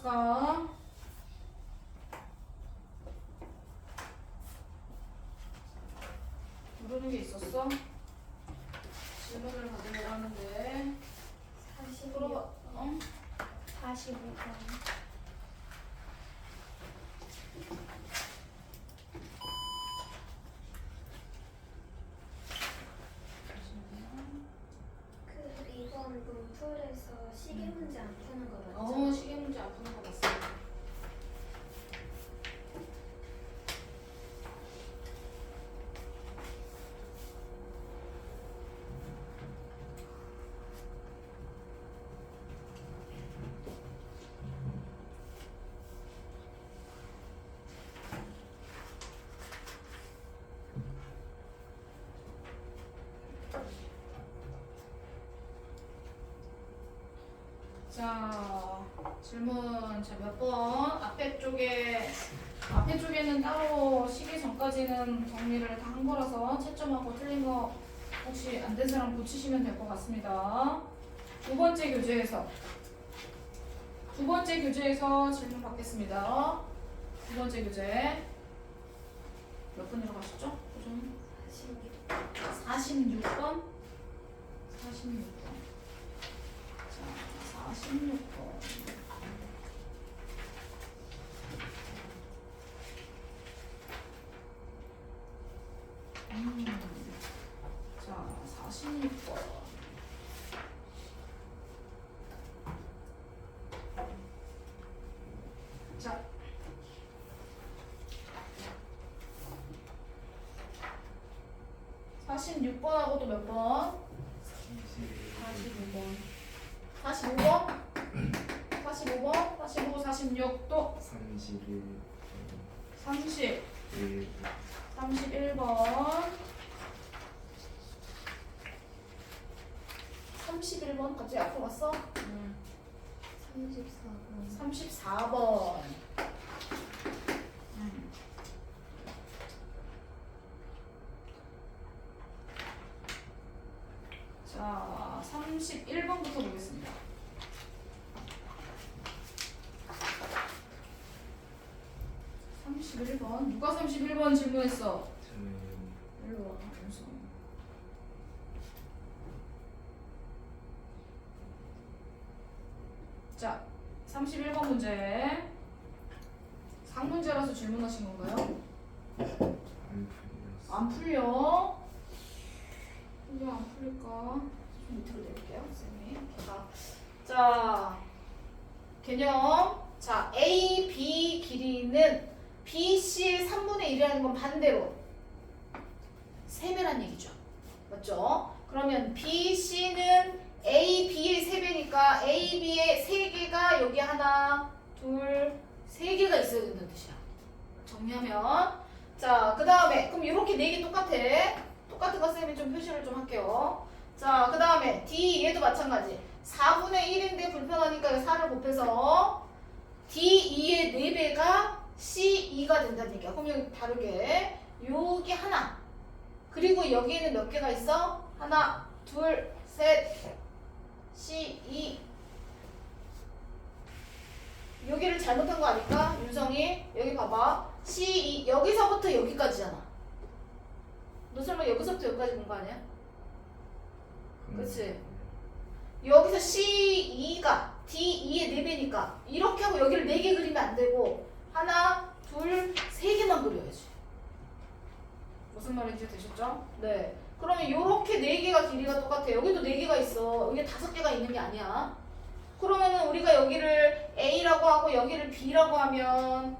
풀었을까? 모르는 게 있었어? 질문을 받으려고 하는데 45번. 45번. 그 이번 문풀에서 시계 문제 안 푸는 거 맞죠? 시계 문제 안 푸는 거 맞습니다. 자, 질문 자 몇 번? 앞에 쪽에는 따로 시기 전까지는 정리를 다 한 거라서 채점하고 틀린 거 혹시 안 된 사람 고치시면 될 것 같습니다. 두 번째 교재에서 질문 받겠습니다. 두 번째 교재 몇 번이라고 하셨죠? 고정 46번? 46번. 자, 46번. 자, 46번. 자. 46번하고 또 몇 번? 45번. 45번? 45번? 45, 46, 또 31 30, 1 31번. 31번 갑자기 앞으로 갔어? 34번. 34번. 자, 31번부터 보겠습니다. 31번. 누가 31번 질문했어? 저는 일로 와. 윤서. 자, 31번 문제. 상문제라서 질문하신 건가요? 안 풀렸어. 안 풀려? 왜 안 풀릴까? 좀 밑으로 내릴게요, 선생님. 자, 개념. 자, A, B 길이는 BC의 3분의 1이라는 건 반대로 3배란 얘기죠. 맞죠? 그러면 BC는 A, B의 3배니까 A, B의 3개가 여기 하나, 둘, 3개가 있어야 된다는 뜻이야. 정리하면. 자, 그 다음에 그럼 이렇게 4개 똑같아. 똑같은 거 쌤이 좀 표시를 좀 할게요. 자, 그 다음에 D 얘도 마찬가지. 4분의 1인데 불편하니까 4를 곱해서 D2의 4배가 C2가 된다는 얘기야. 그럼 여기 다르게 여기 하나 그리고 여기에는 몇 개가 있어? 하나, 둘, 셋 C2 여기를 잘못한 거 아닐까? 윤성이 여기 봐봐 C2 여기서부터 여기까지잖아. 너 설마 여기서부터 여기까지 본 거 아니야? 그치? 여기서 C2가 D2의 4배니까 이렇게 하고 여기를 4개 그리면 안 되고 하나, 둘, 3개만 그려야지. 무슨 말인지 되셨죠? 네. 그러면 이렇게 4개가 길이가 똑같아. 여기도 4개가 있어. 여기 5개가 있는 게 아니야. 그러면은 우리가 여기를 A라고 하고 여기를 B라고 하면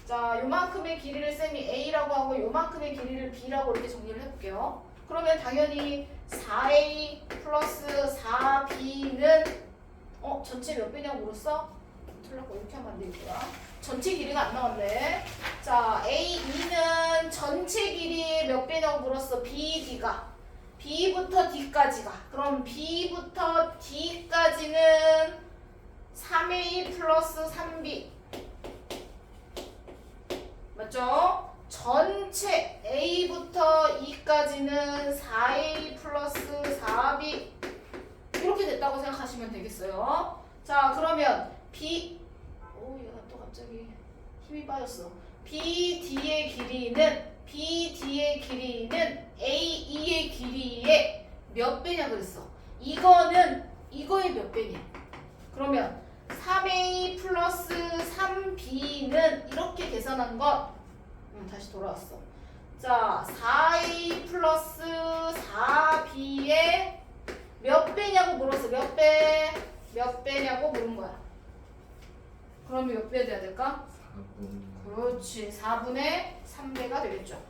자, 요만큼의 길이를 쌤이 A라고 하고 요만큼의 길이를 B라고 이렇게 정리를 해볼게요. 그러면 당연히 4A 플러스 4B는 전체 몇 배냐고 물었어? 틀렸고 이렇게 하면 안 되겠구나. 전체 길이가 안 나왔네. 자, A2는 전체 길이 몇 배냐고 물었어? BD가. B부터 D까지가. 그럼 B부터 D까지는 3A 플러스 3B. 맞죠? 전체 A부터 E까지는 4A 플러스 4B. 이렇게 됐다고 생각하시면 되겠어요. 자, 그러면 B 갑자기 힘이 빠졌어. BD의 길이는 AE의 길이의 몇 배냐 그랬어. 이거는 이거의 몇 배냐. 그러면 3A 플러스 3B는 이렇게 계산한 것 다시 돌아왔어. 자, 4A 플러스 4B의 몇 배냐고 물었어. 몇 배? 몇 배냐고 물은 거야. 그러면 몇 배 돼야 될까? 4분. 그렇지. 4분의 3배가 되겠죠.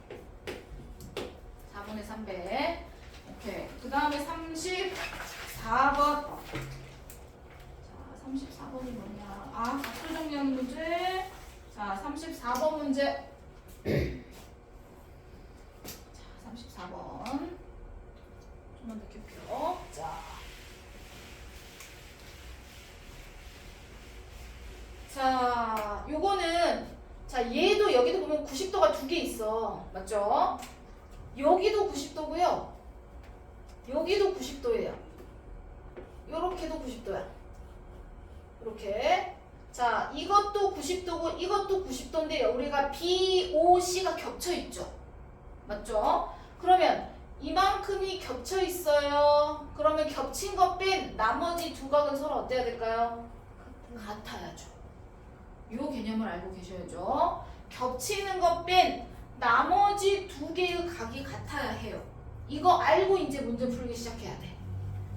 4분의 3배. 오케이. 그 다음에 34번. 자, 34번이 뭐냐. 아, 각도 정리하는 문제. 자, 34번 문제. 자, 34번. 좀만 늦게 펴. 자, 요거는 자, 얘도 여기도 보면 90도가 두 개 있어. 맞죠? 여기도 90도고요. 여기도 90도예요. 요렇게도 90도야. 이렇게. 자, 이것도 90도고 이것도 90도인데 우리가 BOC가 겹쳐 있죠. 맞죠? 그러면 이만큼이 겹쳐 있어요. 그러면 겹친 것 뺀 나머지 두 각은 서로 어때야 될까요? 같아야죠. 요 개념을 알고 계셔야죠. 겹치는 것 뺀 나머지 두 개의 각이 같아야 해요. 이거 알고 이제 문제 풀기 시작해야 돼.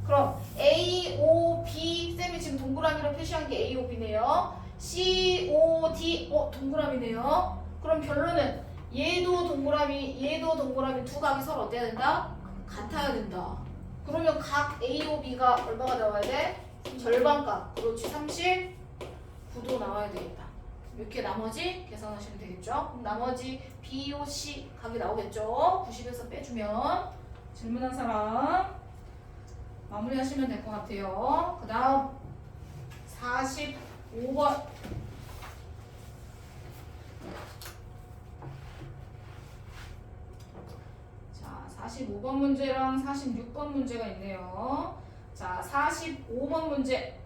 그럼 A, O, B, 쌤이 지금 동그라미로 표시한 게 A, O, B네요. C, O, D, 동그라미네요. 그럼 결론은 얘도 동그라미 두 각이 서로 어때야 된다? 같아야 된다. 그러면 각 A, O, B가 얼마가 나와야 돼? 절반값. 그렇지. 39도 나와야 되겠다. 이렇게 나머지 계산하시면 되겠죠? 그럼 나머지 B, O, C 각이 나오겠죠? 90에서 빼주면. 질문한 사람 마무리 하시면 될 것 같아요. 그 다음 45번. 자, 45번 문제랑 46번 문제가 있네요. 자, 45번 문제.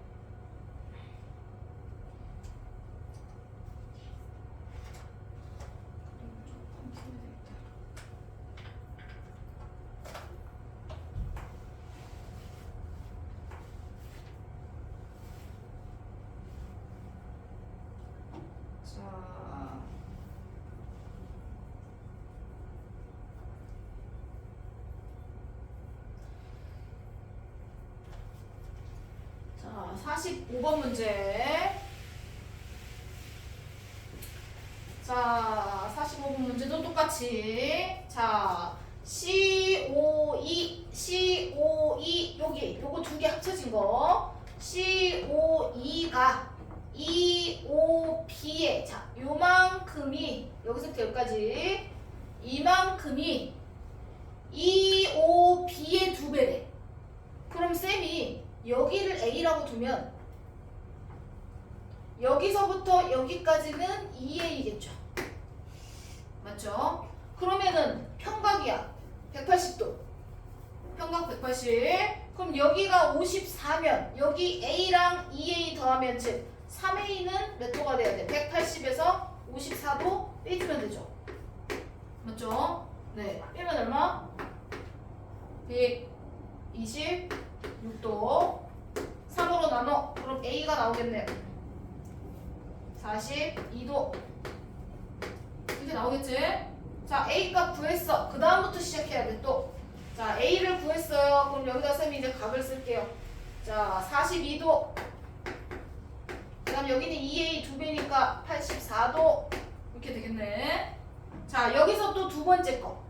자, 45번 문제. 자, 45번 문제도 똑같이. 자, COE 여기 요거 두 개 합쳐진 거. COE가 EOB에 자, 요만큼이 여기서부터 여기까지 이만큼이 EOB의 두 배래. 그럼 쌤이 여기를 A라고 두면 여기서부터 여기까지는 2A겠죠. 맞죠? 그러면은 평각이야. 180도. 평각 180. 그럼 여기가 54면 여기 A랑 2A 더하면 즉 3A는 몇 도가 돼야 돼? 180에서 54도 빼주면 되죠. 맞죠? 네. 빼면 얼마? 126도. 3으로 나눠. 그럼 A가 나오겠네요. 42도. 이렇게 나오겠지? 자, A 값 구했어. 그 다음부터 시작해야 돼, 또. 자, A를 구했어요. 그럼 여기다 쌤이 이제 값을 쓸게요. 자, 42도. 그 다음 여기는 2A 두 배니까 84도. 이렇게 되겠네. 자, 여기서 또 두 번째 거.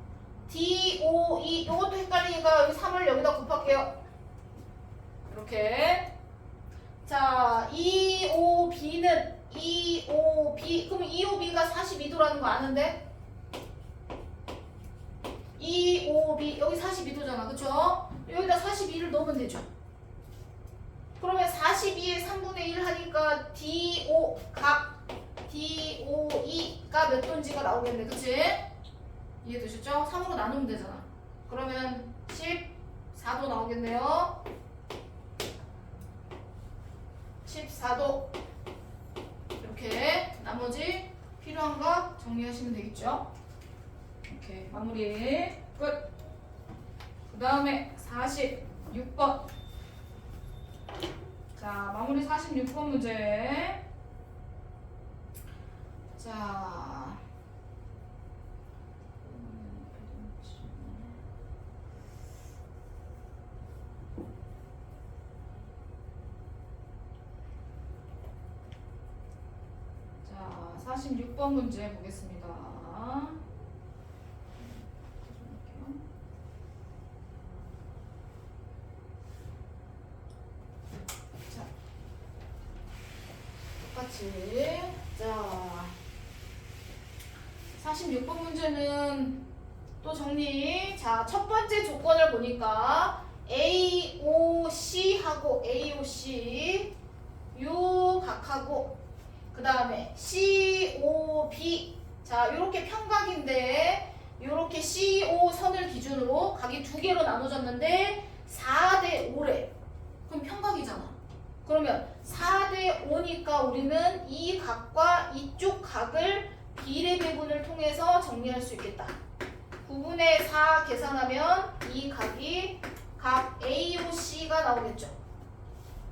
DOE. 요것도 헷갈리니까 여기 3을 여기다 곱할게요. 이렇게. 자, EOB는 EOB. 그럼 EOB가 42도라는 거 아는데? EOB 여기 42도잖아. 그쵸? 여기다 42를 넣으면 되죠. 그러면 42에 3분의 1 하니까 DO 각 DOE가 몇 도인지가 나오겠네. 그치? 이해되셨죠? 3으로 나누면 되잖아. 그러면 14도 나오겠네요. 14도 이렇게 나머지 필요한 거 정리하시면 되겠죠? 오케이, 마무리 끝. 그 다음에 46번. 자, 마무리 46번 문제. 자, 자, 46번 문제 보겠습니다. 자, 똑같이. 자, 46번 문제는 또 정리. 자, 첫 번째 조건을 보니까 AOC하고 AOC 요 각하고 그 다음에 COB. 자, 요렇게 평각인데 요렇게 CO 선을 기준으로 각이 두 개로 나눠졌는데 4대 5래. 그럼 평각이잖아. 그러면 4대 5니까 우리는 이 각과 이쪽 각을 비례 배분을 통해서 정리할 수 있겠다. 9분의 4 계산하면 이 각이 각 AOC가 나오겠죠.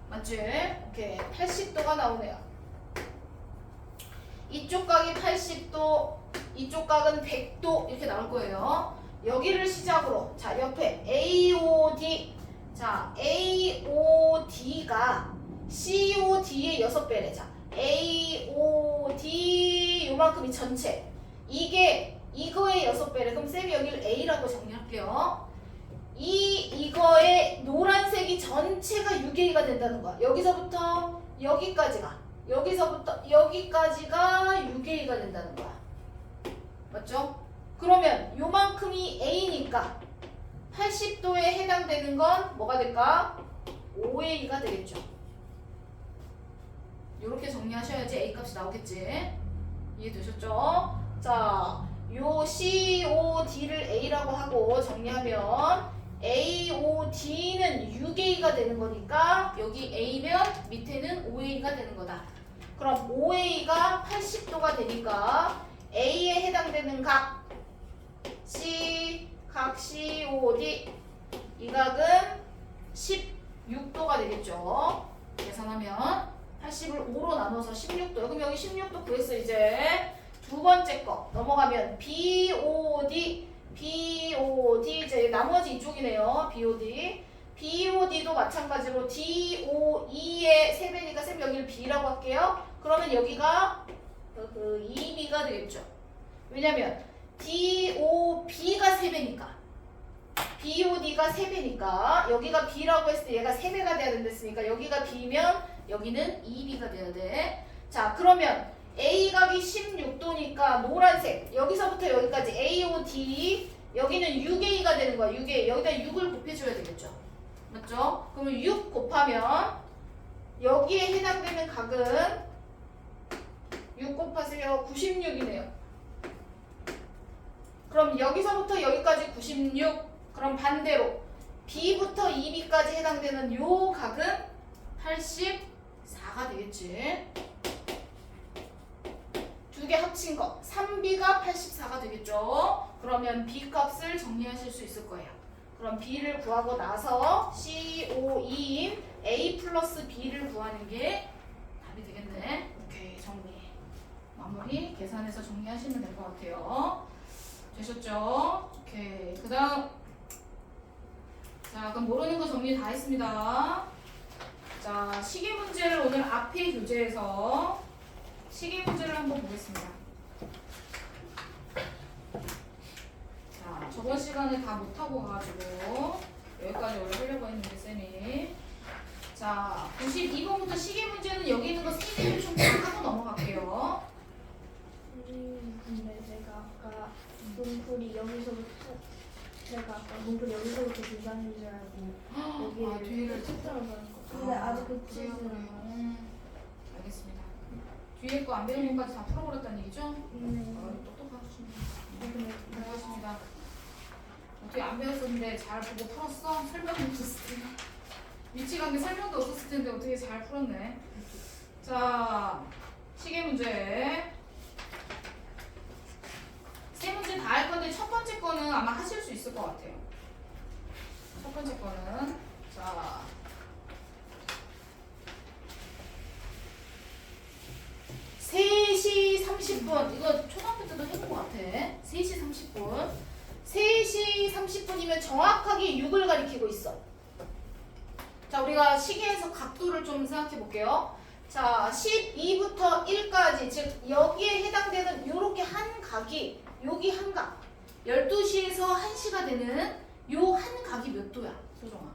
맞지? 오케이. 80도가 나오네요. 이쪽 각이 80도, 이쪽 각은 100도 이렇게 나올 거예요. 여기를 시작으로 자, 옆에 AOD. 자, AOD가 COD의 6배래. 자, AOD 요만큼이 전체. 이게 이거의 6배래. 그럼 쌤이 여기를 A라고 정리할게요. 이거의 노란색이 전체가 6A가 된다는 거야. 여기서부터 여기까지가, 여기서부터 여기까지가 6A가 된다는 거야. 맞죠? 그러면 요만큼이 A니까 80도에 해당되는 건 뭐가 될까? 5A가 되겠죠. 이렇게 정리하셔야지 A 값이 나오겠지. 이해되셨죠? 자, 요 COD를 A라고 하고 정리하면 AOD는 6A가 되는 거니까 여기 A면 밑에는 5A가 되는 거다. 그럼 5A가 80도가 되니까 A에 해당되는 각 각 COD 이 각은 16도가 되겠죠. 계산하면 80을 5로 나눠서 16도. 그럼 여기 16도 구했어. 이제 두 번째 거 넘어가면 BOD 이제 나머지 이쪽이네요. BOD도 마찬가지로 DOE의 3배니까 쌤 여기를 B라고 할게요. 그러면 여기가 2B가 되겠죠. 왜냐면 DOB가 3배니까 BOD가 3배니까 여기가 B라고 했을 때 얘가 3배가 돼야 된댔으니까 여기가 B면 여기는 2B가 돼야 돼. 자, 그러면 A각이 16도니까 노란색 여기서부터 여기까지 AOD 여기는 6A가 되는 거야. 6A 여기다 6을 곱해줘야 되겠죠. 맞죠? 그러면 6 곱하면 여기에 해당되는 각은 6 곱하세요. 96이네요. 그럼 여기서부터 여기까지 96. 그럼 반대로 B부터 2B까지 해당되는 요 각은 84가 되겠지. 두 개 합친 거 3B가 84가 되겠죠. 그러면 B 값을 정리하실 수 있을 거예요. 그럼 B를 구하고 나서 COE인 A 플러스 B를 구하는 게 답이 되겠네. 오케이, 정리. 마무리 계산해서 정리하시면 될 것 같아요. 되셨죠? 오케이. 그 다음. 자, 그럼 모르는 거 정리 다 했습니다. 자, 시계 문제를 오늘 앞에 교재에서 시계 문제를 한번 보겠습니다. 자, 저번 시간에 다 못하고 가가지고 여기까지 오래 하려고 했는데 쌤이. 자, 92번부터 시계 문제는 여기 있는 거 3개를 좀 다 하고 넘어갈게요. 근데 제가 아까 문풀이 여기서부터 계산인 줄 알고 여기를 뒤를 뜯어서 근데 아직 그 그래요, 치즈는 그래요. 알겠습니다. 뒤에 거 안 배운 것까지 다 풀어버렸다는 얘기죠? 똑똑하시네. 알겠습니다. 어떻게 안 배웠었는데 잘 보고 풀었어? 설명도 없었을 텐데. 위치관계 설명도 없었을 텐데 어떻게 잘 풀었네. 자, 시계 문제. 아, 근데 첫 번째 거는 아마 하실 수 있을 것 같아요. 첫 번째 거는 자 3시 30분 이거 초등학교 때도 해본 것 같아. 3시 30분 3시 30분이면 정확하게 6을 가리키고 있어. 자, 우리가 시계에서 각도를 좀 생각해 볼게요. 자, 12부터 1까지, 즉 여기에 해당되는 요렇게 한 각이 여기 한 각, 12시에서 1시가 되는 요 한 각이 몇 도야, 소정아?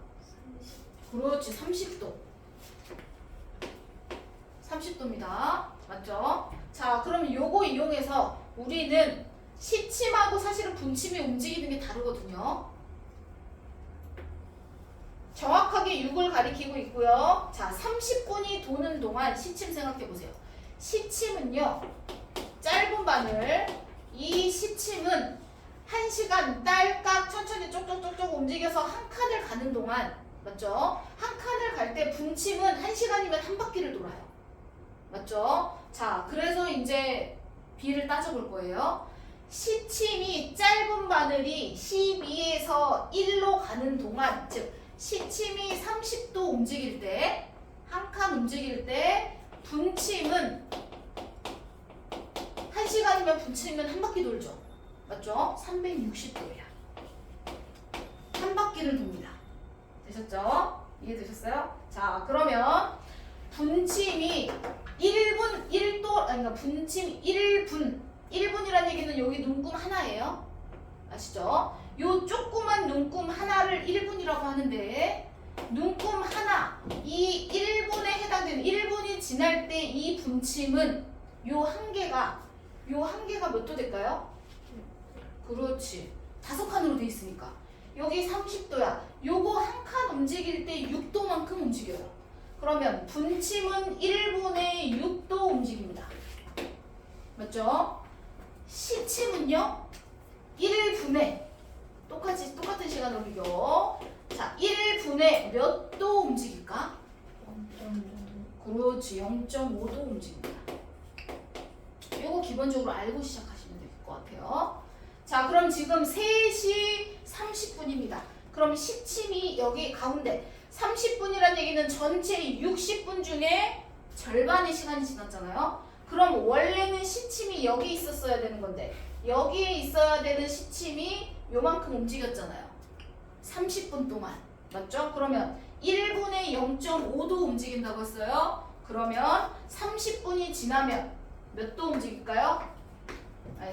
30. 그렇지, 30도. 30도입니다. 맞죠? 자, 그럼 요거 이용해서 우리는 시침하고 사실은 분침이 움직이는 게 다르거든요. 정확하게 6을 가리키고 있고요. 자, 30분이 도는 동안 시침 생각해 보세요. 시침은요, 짧은 바늘, 이 시침은 1시간 딸깍 천천히 쪽쪽쪽쪽 움직여서 한 칸을 가는 동안, 맞죠? 한 칸을 갈 때 분침은 1시간이면 한 바퀴를 돌아요. 맞죠? 자, 그래서 이제 B를 따져볼 거예요. 시침이 짧은 바늘이 12에서 1로 가는 동안, 즉 시침이 30도 움직일 때, 한 칸 움직일 때 분침은 1시간이면 분침은 한 바퀴 돌죠. 맞죠? 360도예요. 한 바퀴를 돕니다. 되셨죠? 이해되셨어요? 자, 그러면 분침이 1분 1도, 아니 그러니까 분침 1분이라는 얘기는 여기 눈금 하나예요. 아시죠? 요 조그만 눈금 하나를 1분이라고 하는데, 눈금 하나, 이 1분에 해당되는 1분이 지날 때 이 분침은 요 한 개가 몇 도 될까요? 그렇지. 5칸으로 돼 있으니까. 여기 30도야. 요거 한 칸 움직일 때 6도만큼 움직여요. 그러면 분침은 1분에 6도 움직입니다. 맞죠? 시침은요? 1분에 똑같은 시간으로 비교. 자, 1분에 몇 도 움직일까? 0.5도. 그렇지, 0.5도 움직입니다. 요거 기본적으로 알고 시작하시면 될 것 같아요. 자, 그럼 지금 3시 30분입니다. 그럼 시침이 여기 가운데 30분이란 얘기는 전체 60분 중에 절반의 시간이 지났잖아요. 그럼 원래는 시침이 여기 있었어야 되는 건데, 여기에 있어야 되는 시침이 요만큼 움직였잖아요. 30분 동안. 맞죠? 그러면 1분에 0.5도 움직인다고 했어요. 그러면 30분이 지나면 몇 도 움직일까요? 아니,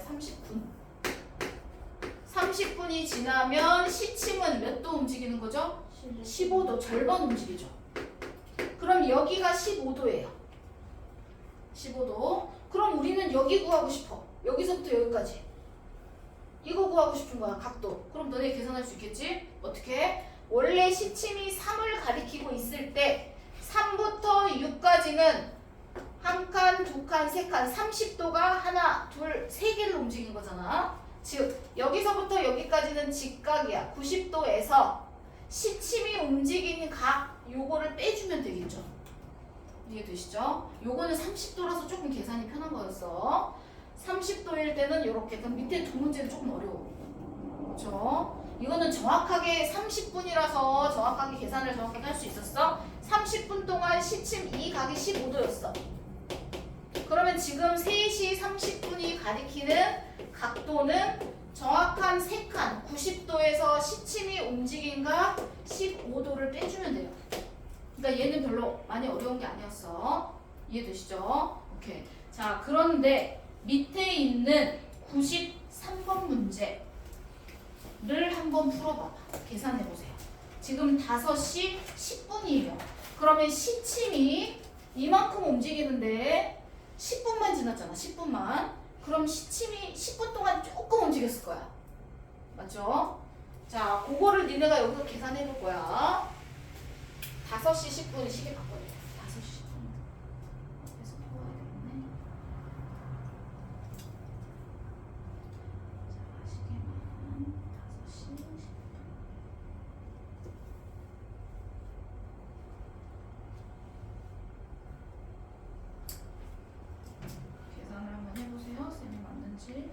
30분이 지나면 시침은 몇 도 움직이는 거죠? 15도, 절반 움직이죠. 그럼 여기가 15도예요. 15도. 그럼 우리는 여기 구하고 싶어. 여기서부터 여기까지. 이거 구하고 싶은 거야, 각도. 그럼 너네 계산할 수 있겠지? 어떻게? 원래 시침이 3을 가리키고 있을 때 3부터 6까지는 한 칸, 두 칸, 세 칸, 30도가 하나, 둘, 세 개를 움직인 거잖아. 즉, 여기서부터 여기까지는 직각이야. 90도에서 시침이 움직이는 각, 요거를 빼주면 되겠죠. 이해되시죠? 요거는 30도라서 조금 계산이 편한 거였어. 30도일 때는 이렇게. 그럼 밑에 두 문제는 조금 어려워. 그렇죠? 이거는 정확하게 30분이라서 정확하게 계산을 정확하게 할 수 있었어. 30분 동안 시침 이 각이 15도였어. 그러면 지금 3시 30분이 가리키는 각도는 정확한 3칸 90도에서 시침이 움직인 각 15도를 빼주면 돼요. 그러니까 얘는 별로 많이 어려운 게 아니었어. 이해되시죠? 오케이. 자, 그런데 밑에 있는 93번 문제를 한번 풀어봐봐. 계산해보세요. 지금 5시 10분이에요. 그러면 시침이 이만큼 움직이는데 10분만 지났잖아. 10분만. 그럼 시침이 10분 동안 조금 움직였을 거야. 맞죠? 자, 그거를 니네가 여기서 계산해볼 거야. 5시 10분 시계 바꿔야 돼. 5시 10분. 그래서 풀어야 되겠네. 자, 시계만 5시 10분. 계산을 한번 해보세요. 쌤이 맞는지.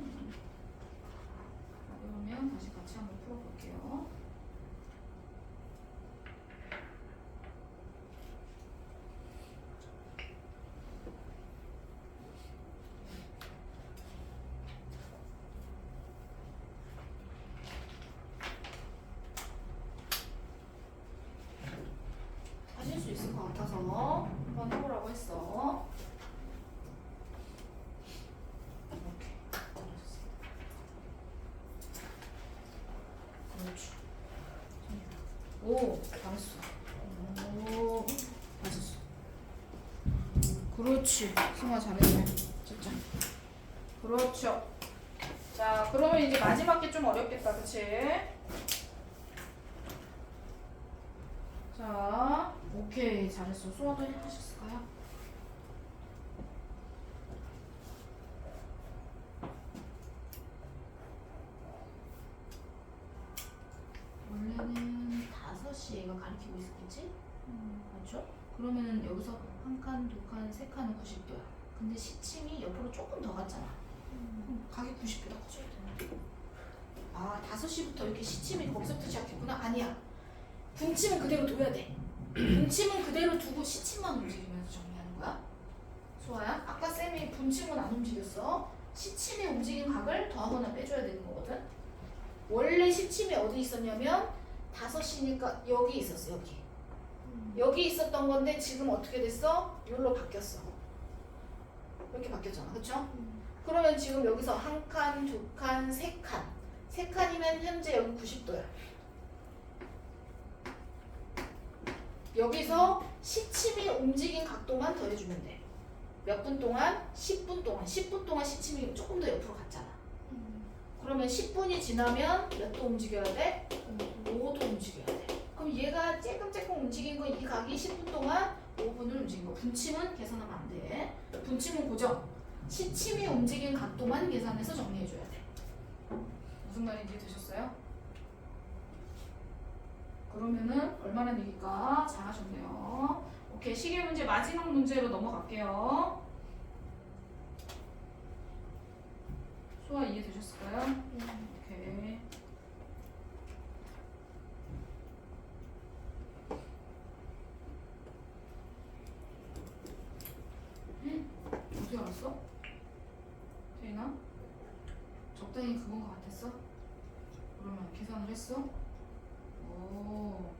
가서 한번 해보라고 했어. 오케이. 그렇지. 오, 잘했어. 오, 맞았어. 그렇지. 승아 잘했네. 진짜. 그렇죠. 자, 그러면 이제 마지막 게 좀 어렵겠다, 그치? 자, 오케이. 잘했어. 수아도 하셨을까요? 원래는 5시 얘가 가리키고 있었겠지? 맞죠? 그러면은 여기서 한 칸, 두 칸, 세 칸은 90도야. 근데 시침이 옆으로 조금 더 갔잖아. 그럼 각이 90도다 커져야 되는데. 아, 5시부터 이렇게 시침이 거기서부터 시작했구나? 아니야. 분침은 그대로 둬야 돼. 분침은 그대로 두고 시침만 움직이면서 정리하는 거야. 수아야, 아까 쌤이 분침은 안 움직였어. 시침이 움직인 각을 더하거나 빼줘야 되는 거거든. 원래 시침이 어디 있었냐면 5시니까 여기 있었어. 여기 있었던 건데 지금 어떻게 됐어? 여기로 바뀌었어. 이렇게 바뀌었잖아. 그쵸? 그러면 지금 여기서 한 칸, 두 칸, 세 칸. 세 칸이면 현재 여기 90도야. 여기서 시침이 움직인 각도만 더해주면 돼. 몇 분 동안? 10분 동안. 10분 동안 시침이 조금 더 옆으로 갔잖아. 그러면 10분이 지나면 몇 도 움직여야 돼? 5도 움직여야 돼. 그럼 얘가 쬐끔쬐끔 움직인 거 이 각이 10분 동안 5분을 움직인 거. 분침은 계산하면 안 돼. 분침은 고정. 시침이 움직인 각도만 계산해서 정리해줘야 돼. 무슨 말인지 되셨어요? 그러면은 얼마나 되니까 잘하셨네요. 오케이, 시계 문제 마지막 문제로 넘어갈게요. 수아 이해되셨을까요? 오케이. 어떻게 알았어? 태인아? 적당히 그건 거 같았어? 그러면 계산을 했어? 오.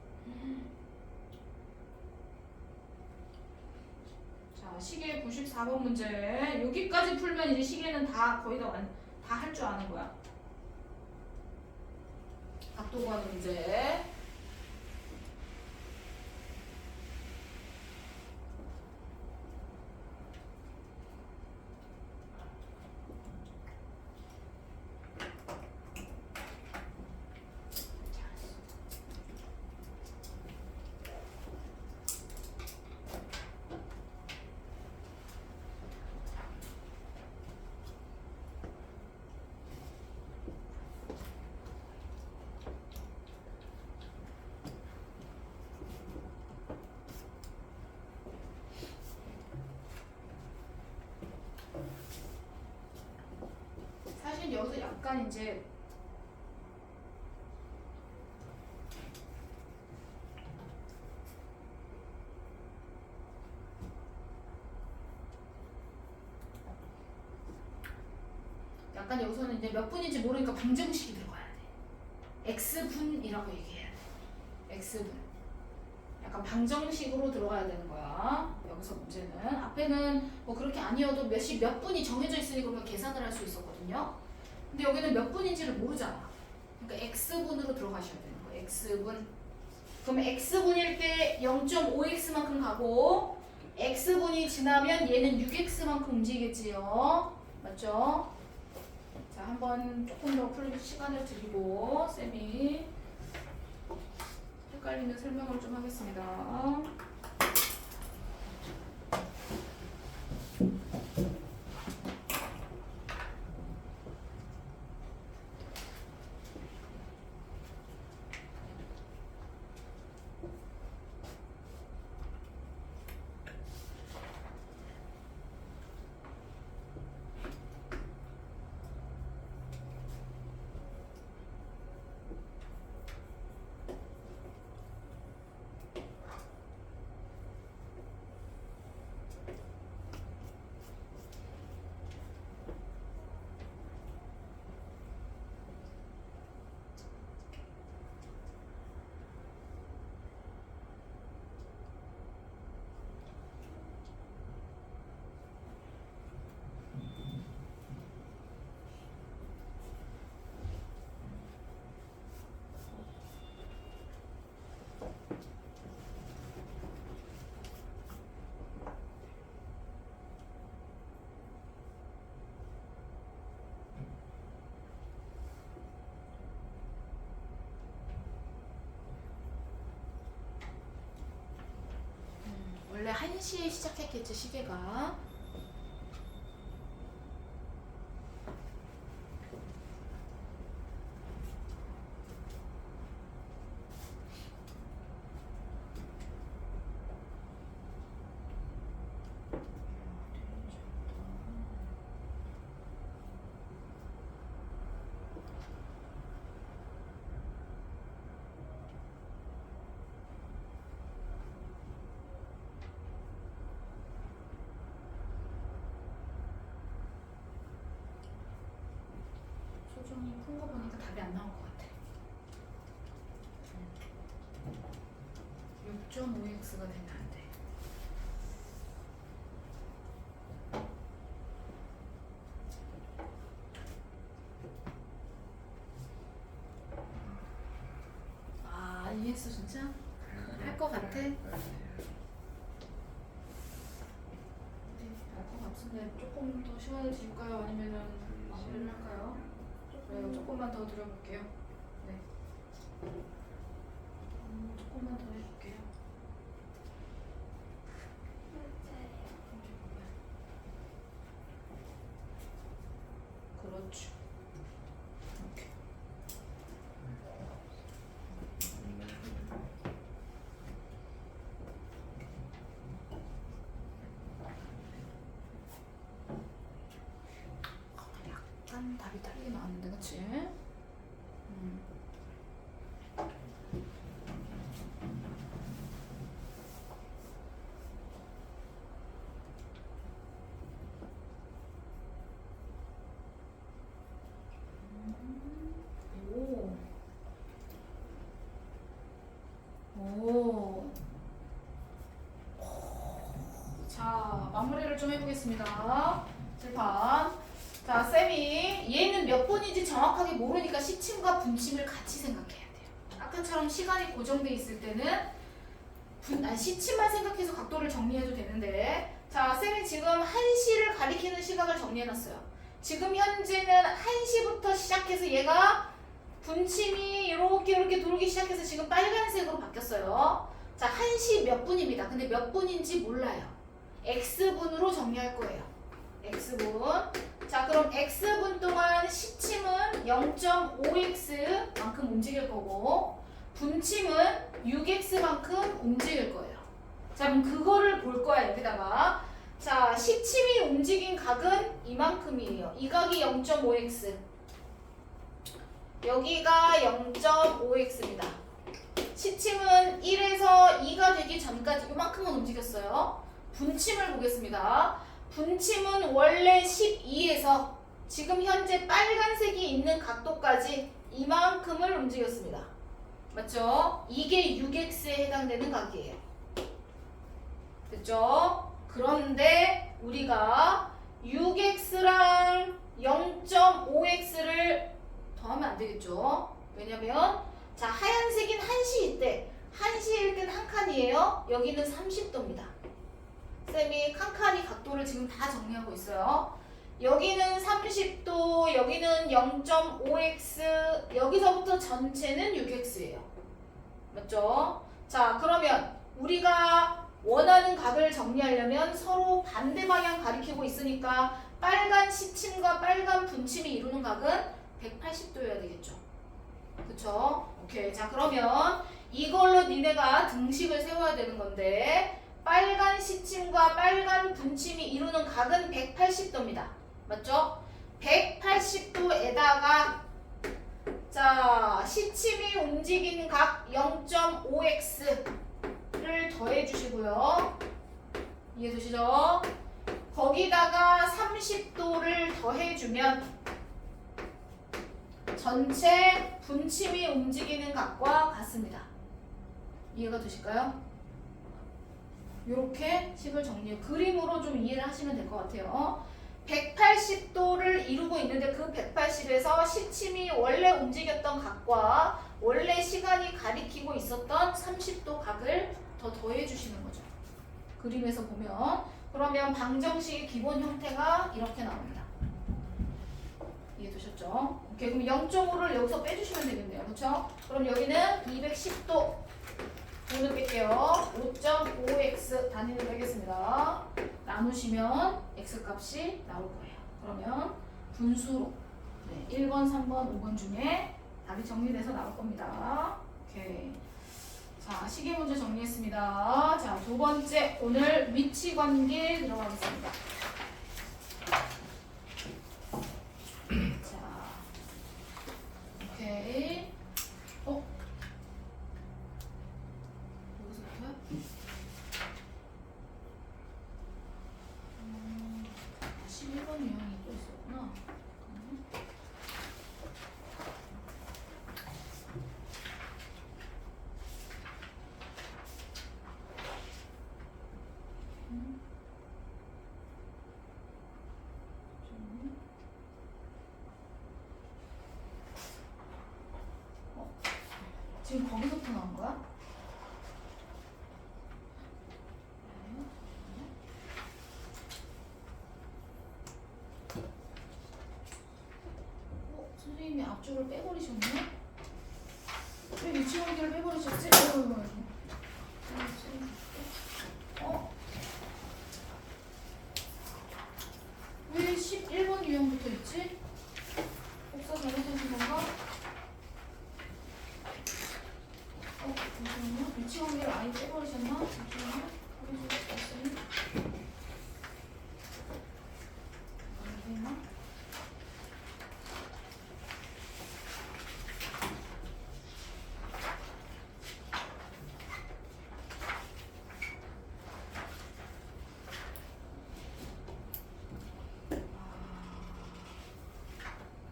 자, 시계 94번 문제. 여기까지 풀면 이제 시계는 다 거의 다 할 줄 아는 거야. 각도 구하는 문제. 사실 여기서 약간 이제 여기서는 이제 몇 분인지 모르니까 방정식이 들어가야 돼. x분이라고 얘기해야 돼. x분. 약간 방정식으로 들어가야 되는 거야. 여기서 문제는 앞에는 뭐 그렇게 아니어도 몇 분이 정해져 있으니까 우리가 계산을 할 수 있었거든요. 근데 여기는 몇 분인지를 모르잖아. 그러니까 x분으로 들어가셔야 되는 거예요. x분. 그럼 x분일 때 0.5x만큼 가고 x분이 지나면 얘는 6x만큼 움직이겠지요. 맞죠? 자, 한번 조금 더 풀 시간을 드리고 쌤이 헷갈리는 설명을 좀 하겠습니다. 원래 1시에 시작했겠지 시계가. 소중히 푼 거 보니까 답이 안 나올 것 같아. 6.5x가 되면 안 돼. 아, 이해했어 진짜? 할 것 같아? 네, 알 것 같은데 조금 더 시간을 드릴까요? 아니면은 마무리를 할까요? 네, 조금만 더 드려볼게요. 네. 조금만 더 해볼게요. 그렇죠. 이렇게. 약간 답이 틀리게 나왔는데, 그치? 오. 오. 자, 마무리를 좀 해보겠습니다. 칠판. 자, 쌤이 얘는 몇 분인지 정확하게 모르니까 시침과 분침을 같이 생각해야 돼요. 아까처럼 시간이 고정돼 있을 때는 시침만 생각해서 각도를 정리해도 되는데, 자, 쌤이 지금 1시를 가리키는 시각을 정리해놨어요. 지금 현재는 1시부터 시작해서 얘가 분침이 이렇게 돌기 시작해서 지금 빨간색으로 바뀌었어요. 자, 1시 몇 분입니다. 근데 몇 분인지 몰라요. X분으로 정리할 거예요. X분. 자, 그럼 X분 동안 시침은 0.5X만큼 움직일 거고 분침은 6X만큼 움직일 거예요. 자, 그럼 그거를 볼 거야, 여기다가. 자, 시침이 움직인 각은 이만큼이에요. 이 각이 0.5X. 여기가 0.5X입니다. 시침은 1에서 2가 되기 전까지 이만큼은 움직였어요. 분침을 보겠습니다. 분침은 원래 12에서 지금 현재 빨간색이 있는 각도까지 이만큼을 움직였습니다. 맞죠? 이게 6x에 해당되는 각이에요. 됐죠? 그런데 우리가 6x랑 0.5x를 더하면 안 되겠죠? 왜냐면 자, 하얀색인 1시일 때 1시일 땐 한 칸이에요. 여기는 30도입니다. 쌤이 칸칸이 각도를 지금 다 정리하고 있어요. 여기는 30도, 여기는 0.5x, 여기서부터 전체는 6x예요. 맞죠? 자, 그러면 우리가 원하는 각을 정리하려면 서로 반대 방향 가리키고 있으니까 빨간 시침과 빨간 분침이 이루는 각은 180도여야 되겠죠. 그쵸? 오케이. 자, 그러면 이걸로 니네가 등식을 세워야 되는 건데 빨간 시침과 빨간 분침이 이루는 각은 180도입니다. 맞죠? 180도에다가 자, 시침이 움직이는 각 0.5x를 더해 주시고요. 이해되시죠? 거기다가 30도를 더해 주면 전체 분침이 움직이는 각과 같습니다. 이해가 되실까요? 이렇게 식을 정리해 그림으로 좀 이해를 하시면 될 것 같아요. 180도를 이루고 있는데 그 180에서 시침이 원래 움직였던 각과 원래 시간이 가리키고 있었던 30도 각을 더 더해 주시는 거죠. 그림에서 보면. 그러면 방정식의 기본 형태가 이렇게 나옵니다. 이해되셨죠? 오케이, 그럼 0.5를 여기서 빼주시면 되겠네요. 그렇죠? 그럼 여기는 210도 9는 뺄게요. 5.5x 단위를 빼겠습니다. 나누시면 x 값이 나올 거예요. 그러면 분수로 1번, 3번, 5번 중에 답이 정리돼서 나올 겁니다. 오케이. 자, 시계 문제 정리했습니다. 자, 두 번째 오늘 위치 관계 들어가겠습니다. 자, 오케이. 여기서부터요? 11번 유형이 또 있었구나. 지금 거기서부터 나온 거야? 선생님이 앞줄을 빼버리셨네? 왜 위치 관계를 빼버리셨지? 왜 11번 유형부터 있지? 복사 잘못하신 건가? 잠시만요. 위치 관계를 아예 빼버리셨나? 잠시만요. 확인 좀 해주세요. 안 되나?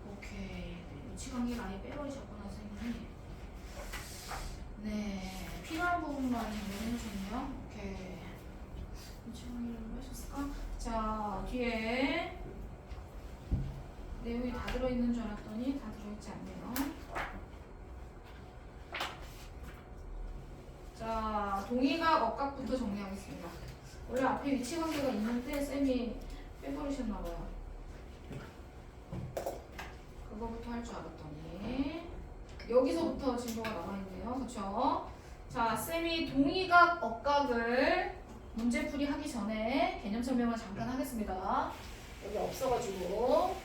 오케이. 네, 위치 관계를 아예 빼버리셨구나, 선생님이. 네, 필요한 부분만 정리해주셨네요. 오케이. 정리를 하셨을까? 자, 뒤에 내용이 다 들어있는 줄 알았더니 다 들어있지 않네요. 자, 동의각, 억각부터 정리하겠습니다. 원래 앞에 위치 관계가 있는데 쌤이 빼버리셨나봐요. 그거부터 할 줄 알았더니 여기서부터 진도가 남아있네요. 그쵸? 자, 쌤이 동의각, 억각을 문제풀이 하기 전에 개념 설명을 잠깐 하겠습니다. 여기 없어가지고.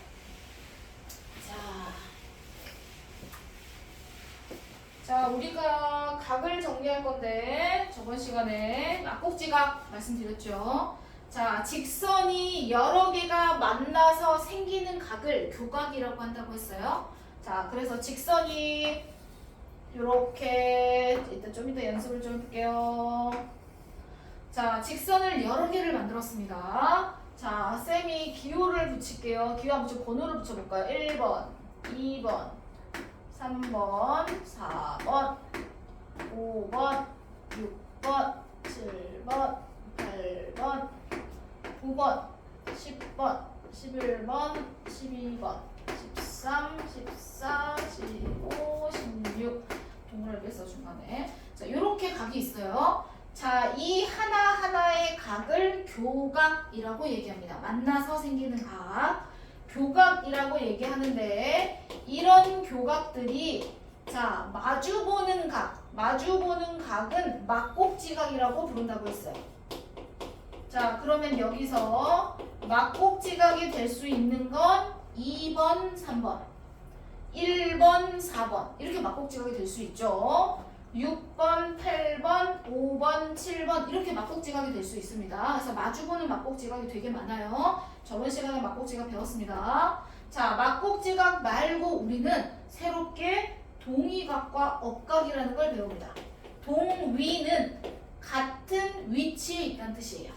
자, 우리가 각을 정리할 건데 저번 시간에 막곡지각 말씀드렸죠. 자, 직선이 여러 개가 만나서 생기는 각을 교각이라고 한다고 했어요. 자, 그래서 직선이 이렇게 일단 좀 이따 연습을 좀 해볼게요. 자, 직선을 여러 개를 만들었습니다. 자, 쌤이 기호를 붙일게요. 기호 한번 붙여 번호를 붙여볼까요? 1번, 2번, 3번, 4번, 5번, 6번, 7번, 8번, 9번, 10번, 11번, 12번, 13, 14, 15, 16 동그라미 뺐어 중간에. 자, 이렇게 각이 있어요. 자, 이 하나하나의 각을 교각이라고 얘기합니다. 만나서 생기는 각 교각이라고 얘기하는데 이런 교각들이 자, 마주보는 각은 막곡지각이라고 부른다고 했어요. 자, 그러면 여기서 막곡지각이 될 수 있는 건 2번, 3번, 1번, 4번 이렇게 막곡지각이 될 수 있죠. 6번, 8번, 5번, 7번 이렇게 막곡지각이 될 수 있습니다. 그래서 마주보는 막곡지각이 되게 많아요. 저번 시간에 막곡지각 배웠습니다. 자, 막곡지각 말고 우리는 새롭게 동의각과 억각이라는 걸 배웁니다. 동위는 같은 위치에 있다는 뜻이에요.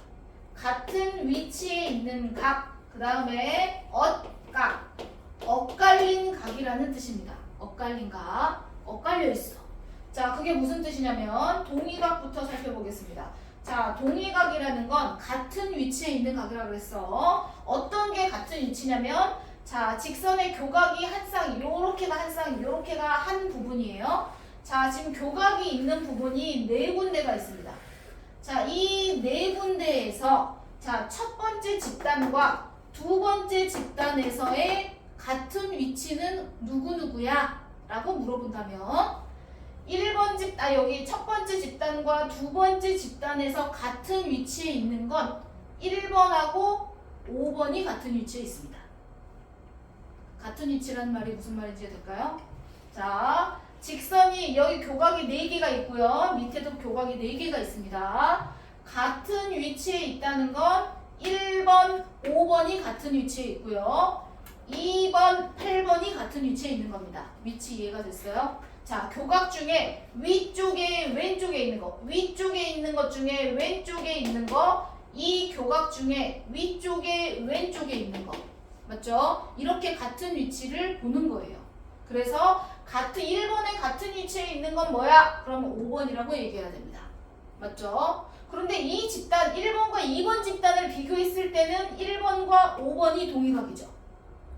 같은 위치에 있는 각, 그 다음에 엇각, 엇갈린 각이라는 뜻입니다. 엇갈린 각, 엇갈려 있어. 자, 그게 무슨 뜻이냐면 동의각부터 살펴보겠습니다. 자, 동의각이라는 건 같은 위치에 있는 각이라고 그랬어. 어떤 게 같은 위치냐면 자, 직선의 교각이 한 쌍, 요렇게가 한 쌍, 요렇게가 한 부분이에요. 자, 지금 교각이 있는 부분이 네 군데가 있습니다. 자, 이 네 군데에서 자, 첫 번째 집단과 두 번째 집단에서의 같은 위치는 누구누구야? 라고 물어본다면 1번 집단 여기 첫 번째 집단과 두 번째 집단에서 같은 위치에 있는 건 1번하고 5번이 같은 위치에 있습니다. 같은 위치라는 말이 무슨 말인지 될까요? 자, 직선이 여기 교각이 4개가 있고요. 밑에도 교각이 4개가 있습니다. 같은 위치에 있다는 건 1번, 5번이 같은 위치에 있고요. 2번, 8번이 같은 위치에 있는 겁니다. 위치 이해가 됐어요? 자, 교각 중에 위쪽에 왼쪽에 있는 거, 위쪽에 있는 것 중에 왼쪽에 있는 거, 이 교각 중에 위쪽에 왼쪽에 있는 거, 맞죠? 이렇게 같은 위치를 보는 거예요. 그래서 같은 1번에 같은 위치에 있는 건 뭐야? 그러면 5번이라고 얘기해야 됩니다. 맞죠? 그런데 이 집단 1번과 2번 집단을 비교했을 때는 1번과 5번이 동일각이죠.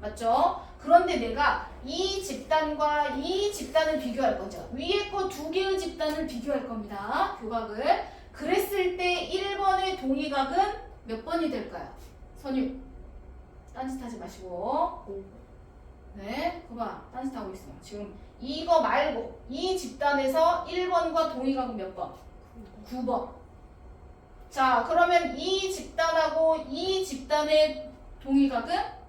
맞죠? 그런데 내가 이 집단과 이 집단을 비교할 거죠. 위에 거 2개의 집단을 비교할 겁니다. 교각을. 그랬을 때 1번의 동의각은 몇 번이 될까요? 선유. 딴짓하지 마시고. 네, 그봐. 딴짓하고 있어. 지금 이거 말고 이 집단에서 1번과 동의각은 몇 번? 9번. 자, 그러면 이 집단하고 이 집단의 동의각은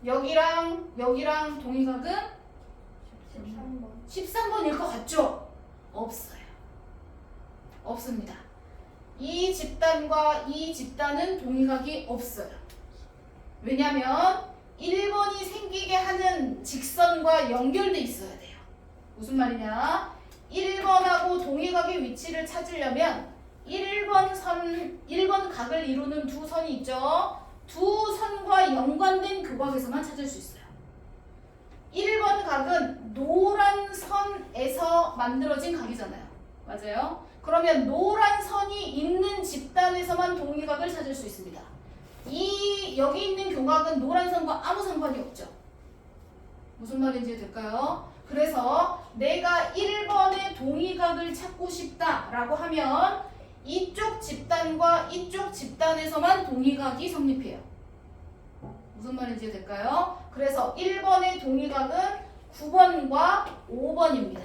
여기랑 동의각은 13번. 13번일 것 같죠? 없어요. 없습니다. 이 집단과 이 집단은 동의각이 없어요. 왜냐면 1번이 생기게 하는 직선과 연결돼 있어야 돼요. 무슨 말이냐? 1번하고 동의각의 위치를 찾으려면 1번 각을 이루는 두 선이 있죠? 두 선과 연관된 교각에서만 찾을 수 있어요. 1번 각은 노란 선에서 만들어진 각이잖아요. 맞아요? 그러면 노란 선이 있는 집단에서만 동의각을 찾을 수 있습니다. 여기 있는 교각은 노란 선과 아무 상관이 없죠. 무슨 말인지 될까요? 그래서 내가 1번의 동의각을 찾고 싶다라고 하면 이쪽 집단과 이쪽 집단에서만 동의각이 성립해요. 무슨 말인지 될까요? 그래서 1번의 동의각은 9번과 5번입니다.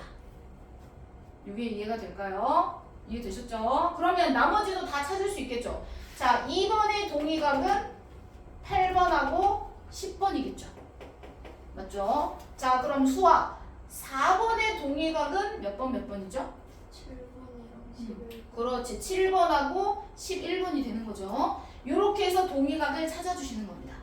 이게 이해가 될까요? 이해되셨죠? 그러면 나머지도 다 찾을 수 있겠죠? 자, 2번의 동의각은 8번하고 10번이겠죠? 맞죠? 자, 그럼 수학 4번의 동의각은 몇 번이죠? 7번이랑 11번. 그렇지. 7번하고 11번이 되는 거죠. 이렇게 해서 동의각을 찾아주시는 겁니다.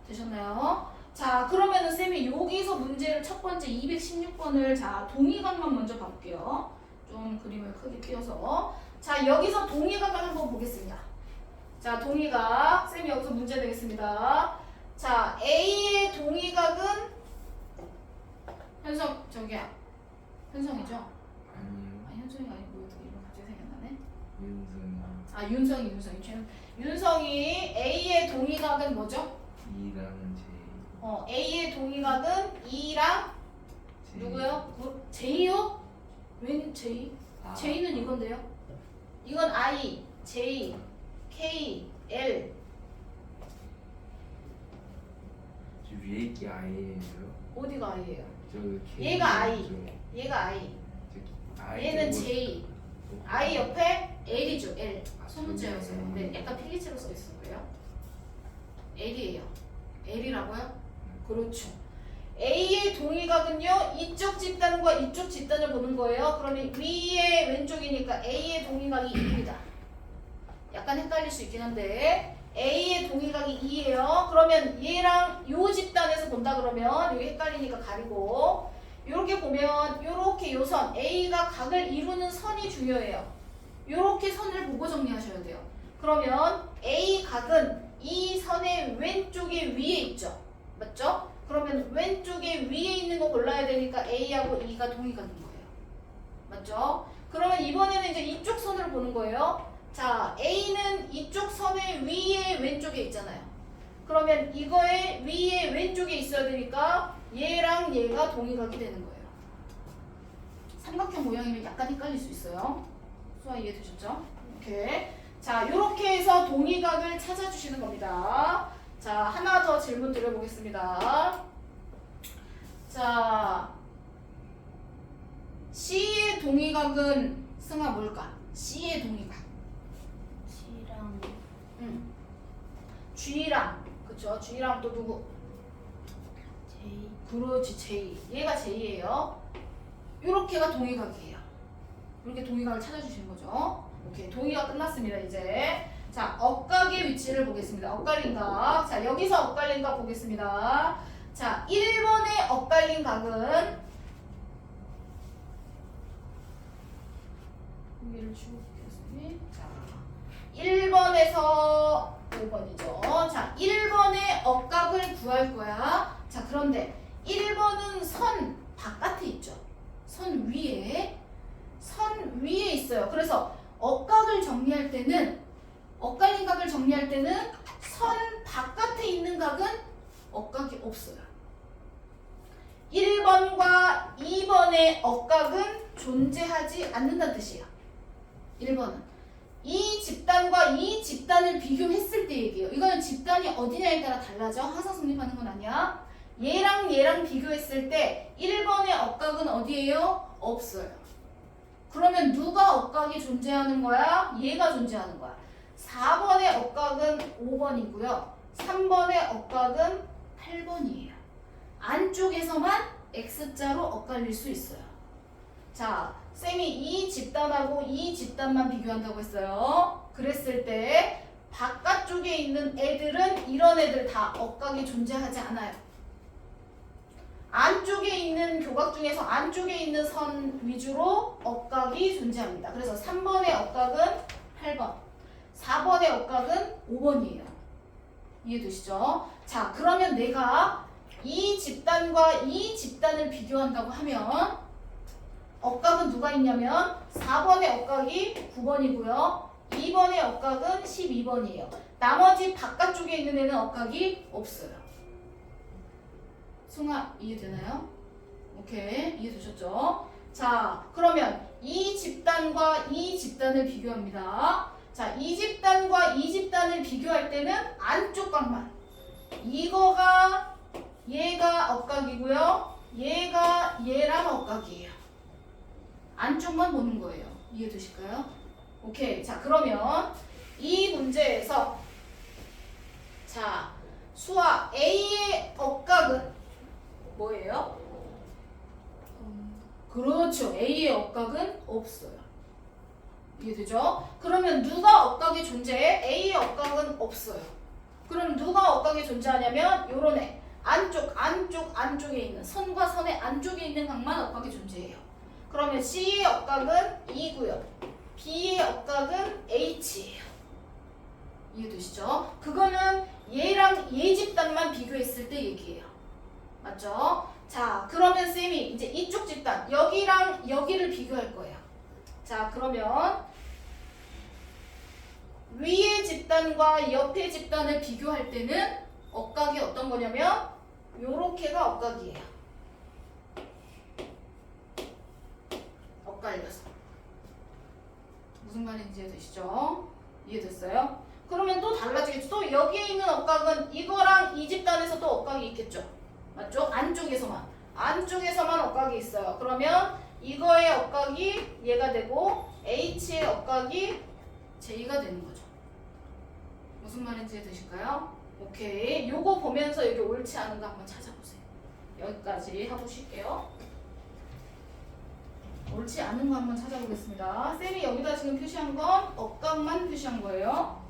되셨나요? 자, 그러면은 쌤이 여기서 문제를 첫 번째 216번을 자, 동의각만 먼저 봐볼게요. 좀 그림을 크게 띄워서. 자, 여기서 동의각을 한번 보겠습니다. 자, 동의각. 쌤이 여기서 문제 내겠습니다. 자, A의 동의각은 현성이죠? 아니요. 아니, 현성이가 아니고 이름 갑자기 생각나네. 윤성이. 윤성이 A의 동의각은 뭐죠? 2랑 J. A의 동의각은 2랑 J. 누구요? J요? 웬 J? 아. J는 이건데요. 이건 I, J, K, L. 저 위에 있기 I예요. 어디가 I예요? 저 K. 얘가 I. 얘가 I. 얘는 J. I 옆에 L이죠. L. 소문자여서. 네, 약간 필기체로 써 있을 거예요. L이에요. L이라고요? 그렇죠. A의 동의각은요, 이쪽 집단과 이쪽 집단을 보는 거예요. 그러면 위에 왼쪽이니까 A의 동의각이 2입니다. 약간 헷갈릴 수 있긴 한데 A의 동의각이 2예요. 그러면 얘랑 요 집단에서 본다 그러면 여기 헷갈리니까 가리고 이렇게 보면 이렇게 요 선 A가 각을 이루는 선이 중요해요. 이렇게 선을 보고 정리하셔야 돼요. 그러면 A 각은 이 선의 왼쪽에 위에 있죠. 맞죠? 그러면 왼쪽에 위에 있는 거 골라야 되니까 A하고 E가 동의각인 거예요. 맞죠? 그러면 이번에는 이제 이쪽 선을 보는 거예요. 자, A는 이쪽 선의 위에 왼쪽에 있잖아요. 그러면 이거의 위에 왼쪽에 있어야 되니까 얘랑 얘가 동의각이 되는 거예요. 삼각형 모양이면 약간 헷갈릴 수 있어요. 수아 이해되셨죠? 이렇게. 자, 이렇게 해서 동의각을 찾아주시는 겁니다. 자, 하나 더 질문 드려보겠습니다. 자, C의 동의각은 승아 뭘까? C의 동의각. G랑 G랑 그쵸? G랑 또 누구? J. 그렇지 J. 얘가 J예요. 요렇게가 동의각이에요. 이렇게 동의각을 찾아주시는 거죠. 오케이 동의각 끝났습니다 이제. 자 엇각의 위치를 보겠습니다. 엇갈린 각. 자 여기서 엇갈린 각 보겠습니다. 자 1번의 엇갈린 각은 공개를 주고 보겠습니다. 자 1번에서 5번이죠. 자 1번의 엇각을 구할 거야. 자 그런데 1번은 선 바깥에 있죠. 선 위에 있어요. 그래서 엇각을 정리할 때는 엇갈린 각을 정리할 때는 선 바깥에 있는 각은 엇각이 없어요. 1번과 2번의 엇각은 존재하지 않는다는 뜻이에요. 1번은 이 집단과 이 집단을 비교했을 때 얘기해요. 이거는 집단이 어디냐에 따라 달라져. 항상 성립하는 건 아니야. 얘랑 얘랑 비교했을 때 1번의 엇각은 어디예요? 없어요. 그러면 누가 엇각이 존재하는 거야? 얘가 존재하는 거야. 4번의 엇각은 5번이고요. 3번의 엇각은 8번이에요. 안쪽에서만 X자로 엇갈릴 수 있어요. 자, 쌤이 이 집단하고 이 집단만 비교한다고 했어요. 그랬을 때 바깥쪽에 있는 애들은 이런 애들 다 엇각이 존재하지 않아요. 안쪽에 있는 교각 중에서 안쪽에 있는 선 위주로 엇각이 존재합니다. 그래서 3번의 엇각은 8번, 4번의 엇각은 5번이에요. 이해되시죠? 자, 그러면 내가 이 집단과 이 집단을 비교한다고 하면 엇각은 누가 있냐면 4번의 엇각이 9번이고요. 2번의 엇각은 12번이에요. 나머지 바깥쪽에 있는 애는 엇각이 없어요. 승아 이해되나요? 오케이 이해되셨죠? 자 그러면 이 집단과 이 집단을 비교합니다. 자 이 집단과 이 집단을 비교할 때는 안쪽 각만 이거가 얘가 엇각이고요. 얘가 얘랑 엇각이에요. 안쪽만 보는 거예요. 이해되실까요? 오케이 자 그러면 이 문제에서 자 수아 A의 엇각은 뭐예요? 그렇죠. A의 엇각은 없어요. 이해되죠? 그러면 누가 엇각이 존재해? A의 엇각은 없어요. 그럼 누가 엇각이 존재하냐면 요런 애 안쪽에 있는 선과 선의 안쪽에 있는 각만 엇각이 존재해요. 그러면 C의 엇각은 2고요. B의 엇각은 H예요. 이해되시죠? 그거는 얘랑 얘 집단만 비교했을 때 얘기해요. 맞죠? 자, 그러면 쌤이 이제 이쪽 집단, 여기랑 여기를 비교할 거예요. 자, 그러면 위의 집단과 옆의 집단을 비교할 때는 엇각이 어떤 거냐면 요렇게가 엇각이에요. 엇갈려서. 무슨 말인지 이해되시죠? 이해됐어요? 그러면 또 달라지겠죠? 또 여기에 있는 엇각은 이거랑 이 집단에서 또 엇각이 있겠죠? 맞죠? 안쪽에서만 엇각이 있어요. 그러면 이거의 엇각이 얘가 되고 H의 엇각이 J가 되는 거죠. 무슨 말인지 이해되실까요? 오케이. 요거 보면서 여기 옳지 않은 거 한번 찾아보세요. 여기까지 하고 쉴게요. 옳지 않은 거 한번 찾아보겠습니다. 쌤이 여기다 지금 표시한 건 엇각만 표시한 거예요.